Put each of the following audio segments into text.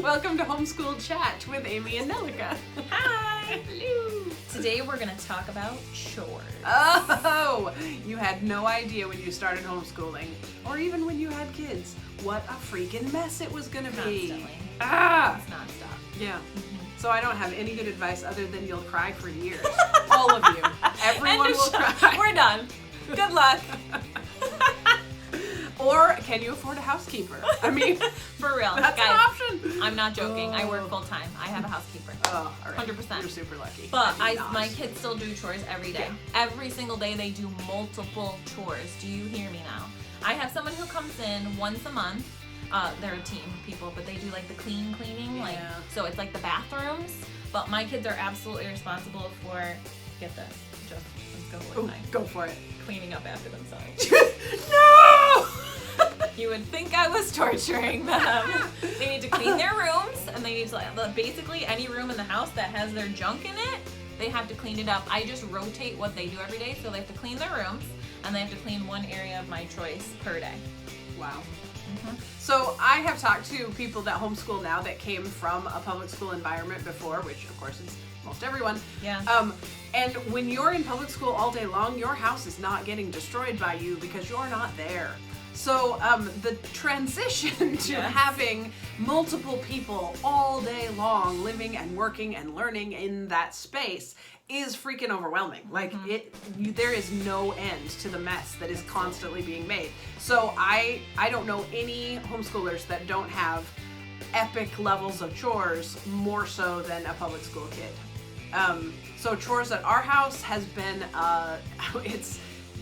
Welcome to Homeschool Chat with Amy and Nellica. Hi! Hello! Today we're going to talk about chores. Oh! You had no idea when you started homeschooling, or even when you had kids, what a freaking mess it was going to be. Constantly. Ah! It's nonstop. Yeah. So I don't have any good advice other than you'll cry for years. All of you. Everyone will cry. We're done. Good luck. Or can you afford a housekeeper? I mean, For real. that's Guys, an option. I'm not joking. I work full time. I have a housekeeper. Oh, all right. 100%. You're super lucky. But I do not. my kids still do chores every day. Yeah. Every single day they do multiple chores. Do you hear me now? I have someone who comes in once a month. They're a team of people, but they do like the cleaning, like Yeah. so it's like the bathrooms. But my kids are absolutely responsible for, get this, just let's go with mine. Go for it. Cleaning up after themselves. No! You would think I was torturing them. They need to clean their rooms, and they need to basically any room in the house that has their junk in it, they have to clean it up. I just rotate what they do every day, so they have to clean their rooms, and they have to clean one area of my choice per day. Wow. Mm-hmm. So I have talked to people that homeschool now that came from a public school environment before, which of course is most everyone. Yeah. And when you're in public school all day long, your house is not getting destroyed by you because you're not there. So the transition to Yes. having multiple people all day long living and working and learning in that space is freaking overwhelming. Like there is no end to the mess that is constantly being made. So I don't know any homeschoolers that don't have epic levels of chores more so than a public school kid. So chores at our house has been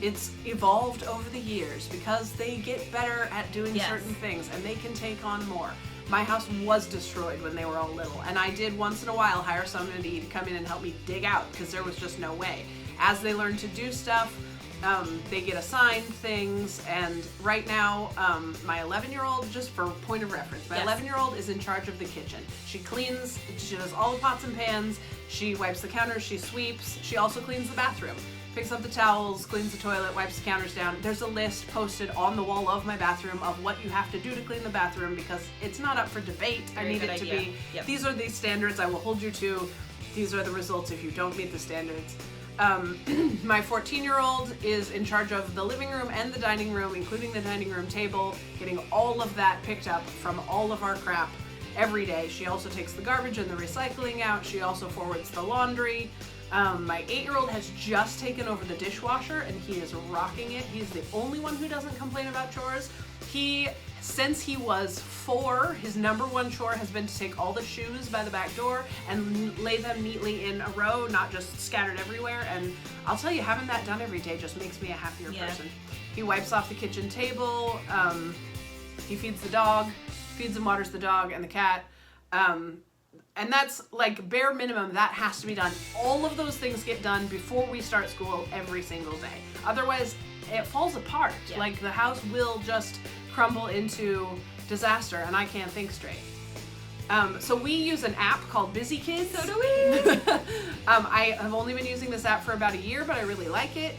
it's evolved over the years because they get better at doing Yes. certain things and they can take on more. My house was destroyed when they were all little, and I did once in a while hire somebody to come in and help me dig out because there was just no way. As they learn to do stuff, they get assigned things, and right now, my 11-year-old, just for point of reference, my Yes. 11-year-old is in charge of the kitchen. She cleans, she does all the pots and pans, she wipes the counters, she sweeps, she also cleans the bathroom. Picks up the towels, cleans the toilet, wipes the counters down. There's a list posted on the wall of my bathroom of what you have to do to clean the bathroom because it's not up for debate. Very I need good it to idea. be, Yep. these are the standards I will hold you to. These are the results if you don't meet the standards. My 14-year-old is in charge of the living room and the dining room, including the dining room table, getting all of that picked up from all of our crap every day. She also takes the garbage and the recycling out. She also forwards the laundry. My 8-year-old has just taken over the dishwasher and he is rocking it. He's the only one who doesn't complain about chores. Since he was 4, his number one chore has been to take all the shoes by the back door and lay them neatly in a row, not just scattered everywhere. And I'll tell you, having that done every day just makes me a happier person. He wipes off the kitchen table. He feeds the dog, feeds and waters the dog and the cat. And that's like bare minimum, that has to be done. All of those things get done before we start school every single day. Otherwise, it falls apart. Yeah. Like the house will just crumble into disaster and I can't think straight. So we use an app called Busy Kids. So do we. I have only been using this app for about a year, but I really like it.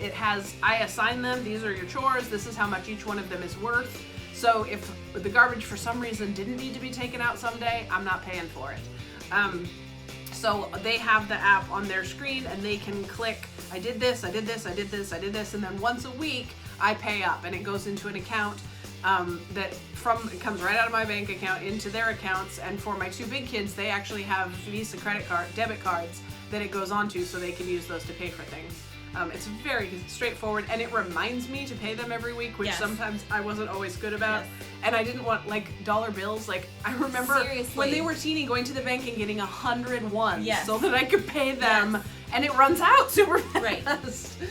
I assign them, these are your chores, this is how much each one of them is worth. So if the garbage for some reason didn't need to be taken out someday, I'm not paying for it. So they have the app on their screen and they can click, I did this, I did this, I did this, I did this, and then once a week I pay up and it goes into an account it comes right out of my bank account into their accounts. And for my 2 big kids, they actually have Visa debit cards that it goes onto so they can use those to pay for things. It's very straightforward, and it reminds me to pay them every week, which Yes. sometimes I wasn't always good about. Yes. And I didn't want like dollar bills. Like I remember Seriously. when they were teeny going to the bank and getting 101 Yes. so that I could pay them. Yes. And it runs out super fast. Right.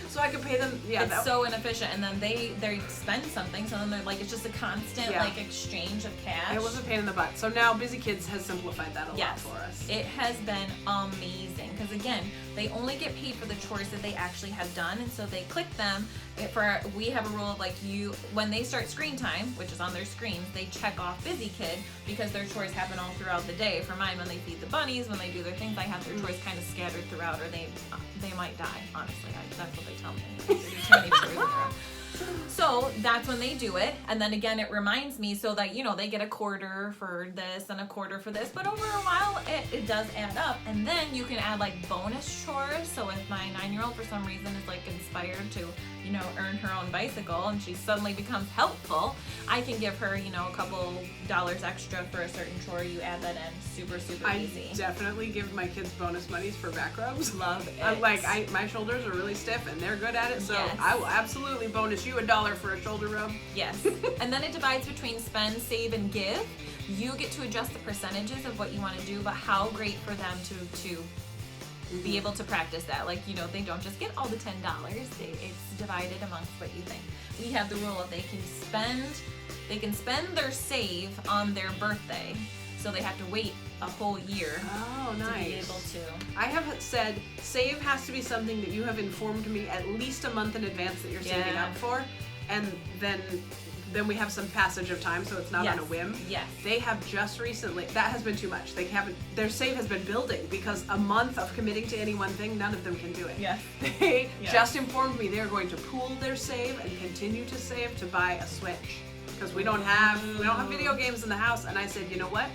So I could pay them. Yeah, It's so inefficient, and then they spend something, so then they're like, it's just a constant Yeah. like exchange of cash. it was a pain in the butt. So now Busy Kids has simplified that a lot Yes. for us. It has been amazing because again, they only get paid for the chores that they actually have done, and so they click them. We have a rule of like when they start screen time, which is on their screens, they check off Busy Kid because their chores happen all throughout the day. For mine, when they feed the bunnies, when they do their things, I have their chores kind of scattered throughout, or they might die. Honestly, that's what they tell me. They do too many chores in a row. So that's when they do it. And then again, it reminds me so that, you know, they get a quarter for this and a quarter for this. But over a while, it does add up. And then you can add like bonus chores. So if my 9-year-old for some reason is like inspired to, you know, earn her own bicycle and she suddenly becomes helpful, I can give her, you know, a couple dollars extra for a certain chore. You add that in. Super easy. I definitely give my kids bonus monies for back rubs. Love it. My shoulders are really stiff and they're good at it, so Yes. I will absolutely bonus you $1 for a shoulder rub. Yes. And then it divides between spend, save, and give. You get to adjust the percentages of what you want to do, but how great for them to be able to practice that. Like, you know, they don't just get all the $10. It's divided amongst what you think. We have the rule of they can spend their save on their birthday. So they have to wait a whole year Oh, nice. to be able to. I have said save has to be something that you have informed me at least a month in advance that you're saving Yeah. up for, and then we have some passage of time, so it's not on a whim. Yes. They have just recently, that has been too much. Their save has been building because a month of committing to any one thing, none of them can do it. Yes. They Yes. just informed me they're going to pool their save and continue to save to buy a Switch because we don't have video games in the house. And I said, you know what?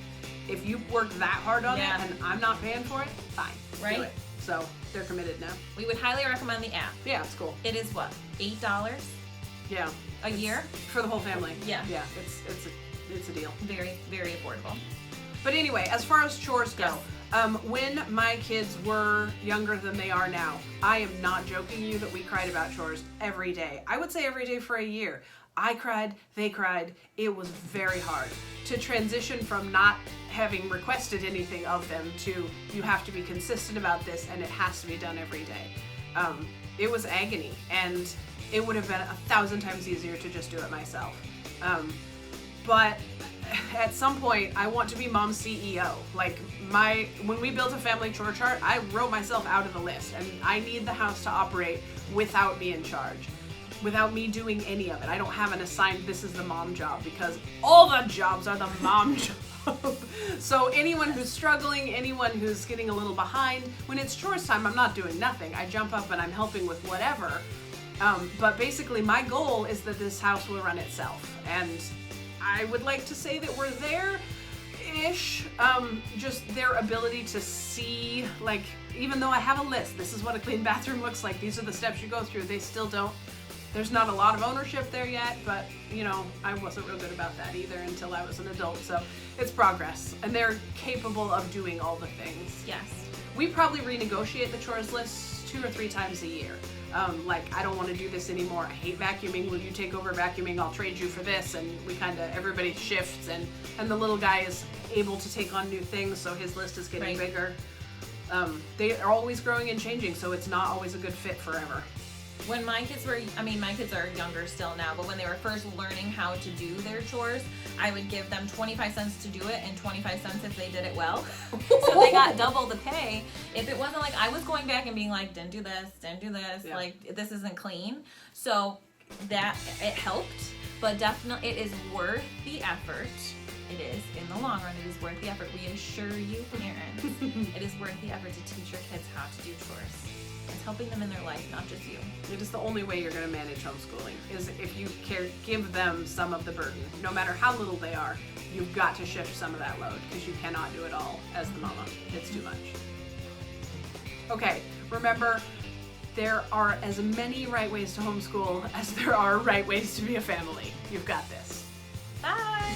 If you work that hard on Yeah. it and I'm not paying for it, fine. Right. Do it. So they're committed now. We would highly recommend the app. Yeah, it's cool. It is what? $8 Yeah. a year? For the whole family. Yeah. Yeah. It's a deal. Very, very affordable. But anyway, as far as chores go, Yes. when my kids were younger than they are now, I am not joking you that we cried about chores every day. I would say every day for a year. I cried, they cried. It was very hard to transition from not having requested anything of them to you have to be consistent about this and it has to be done every day. It was agony, and it would have been 1,000 times easier to just do it myself. But at some point, I want to be mom's CEO. Like when we built a family chore chart, I wrote myself out of the list, and I need the house to operate without me in charge, without me doing any of it. I don't have an assigned, this is the mom job, because all the jobs are the mom job. So anyone who's struggling, anyone who's getting a little behind, when it's chores time, I'm not doing nothing. I jump up and I'm helping with whatever. But basically my goal is that this house will run itself. And I would like to say that we're there-ish. Just their ability to see, like, even though I have a list, this is what a clean bathroom looks like, these are the steps you go through, they still don't. There's not a lot of ownership there yet, but, you know, I wasn't real good about that either until I was an adult, so it's progress. And they're capable of doing all the things. Yes. We probably renegotiate the chores list 2 or 3 times a year. Like, I don't want to do this anymore. I hate vacuuming. Will you take over vacuuming? I'll trade you for this. And we everybody shifts, and the little guy is able to take on new things, so his list is getting bigger. They are always growing and changing, so it's not always a good fit forever. When my kids were, my kids are younger still now, but when they were first learning how to do their chores, I would give them 25 cents to do it and 25 cents if they did it well. So they got double the pay. If it wasn't like I was going back and being like, didn't do this, Yeah. like this isn't clean. So that, it helped, but definitely it is worth the effort. It is, in the long run, it is worth the effort. We assure you, parents, it is worth the effort to teach your kids how to do chores. It's helping them in their life, not just you. It is the only way you're going to manage homeschooling, is if you give them some of the burden. No matter how little they are, you've got to shift some of that load, because you cannot do it all as the mama. It's too much. Okay, remember, there are as many right ways to homeschool as there are right ways to be a family. You've got this. Bye!